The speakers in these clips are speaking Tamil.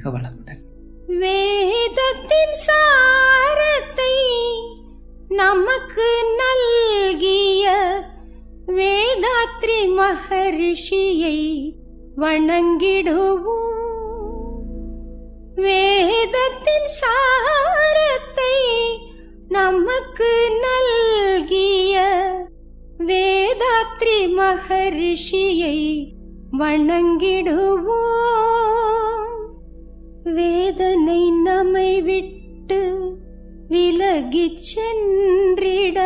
வாழ்க வளமுடன். வேதத்தின் சாரத்தை நமக்கு நல்கிய வேதாத்ரி மகரிஷியை வணங்கிடுவோம். வேதத்தின் சாரத்தை நமக்கு நல்கிய வேதாத்ரி மகரிஷியை வணங்கிடுவோம். வேதனை நம்மை விட்டு விலகிச் சென்றிட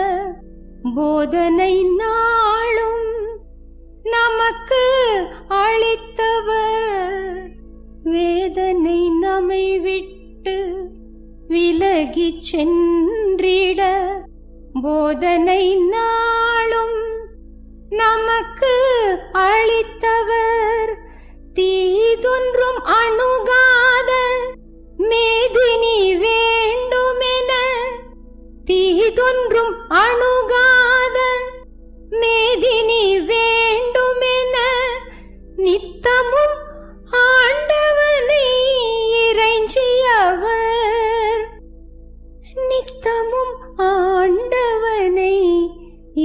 போதனை நாளும் நமக்கு அளித்தவர். வேதனை நம்மை விட்டு விலகிச் சென்றிட போதனை நாளும் நமக்கு அளித்தவர். தீதொன்றும் அணுகாத மேதினி வேண்டுமென, தீதொன்றும் அணுகாத மேதினி வேண்டுமென நித்தமும் ஆண்டவனை இறைஞ்சியவர். நித்தமும் ஆண்டவனை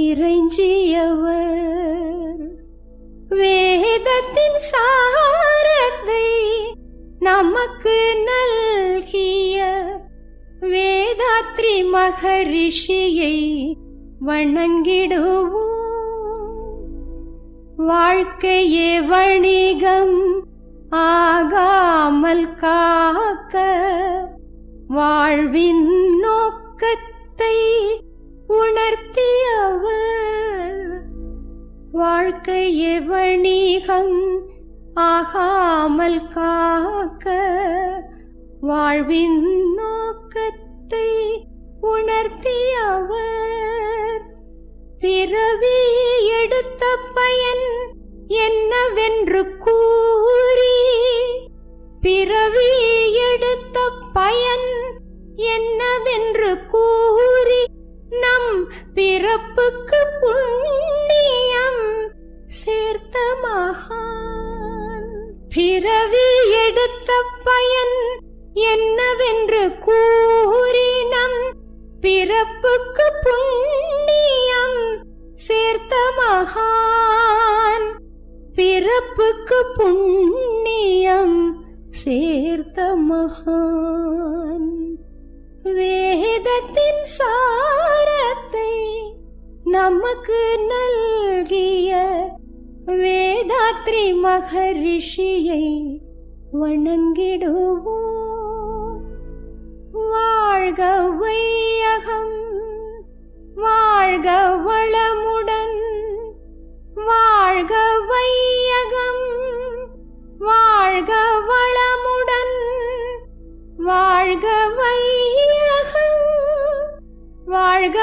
இறைஞ்சியவர். வேதத்தின் சாரத்தை நமக்கு நல்கிய வேதாத்ரி மகரிஷியை வணங்கிடுவோம். வாழ்க்கையே வணிகம் ஆகாமல் காக்க வாழ்வின் நோக்கத்தை உணர்த்தியவர். வாழ்க்கையே வணிகம் ஆகாமல் காக்க வாழ்வின் நோக்கத்தை உணர்த்தியவர். பிறவி எடுத்த பயன் என்னவென்று கூறி, பிறவி எடுத்த பயன் என்னவென்று கூறி நம் பிறப்புக்கு புண்ணியம் சேர்த்த மகான். பிறவி எடுத்த பயன் என்னவென்று கூறி நம் பிறப்புக்கு புண்ணியம் சேர்த்த மகான். பிறப்புக்கு புண்ணியம் சேர்த்த மகான். வேதத்தின் சாரத்தை நமக்கு நல்கிய வேதாத்ரி மகரிஷியை வணங்கிடுவோம். வாழ்க வையகம், வாழ்க வளமுடன், வாழ்க வையகம், வாழ்க வளமுடன், வாழ்க வையகம், வாழ்க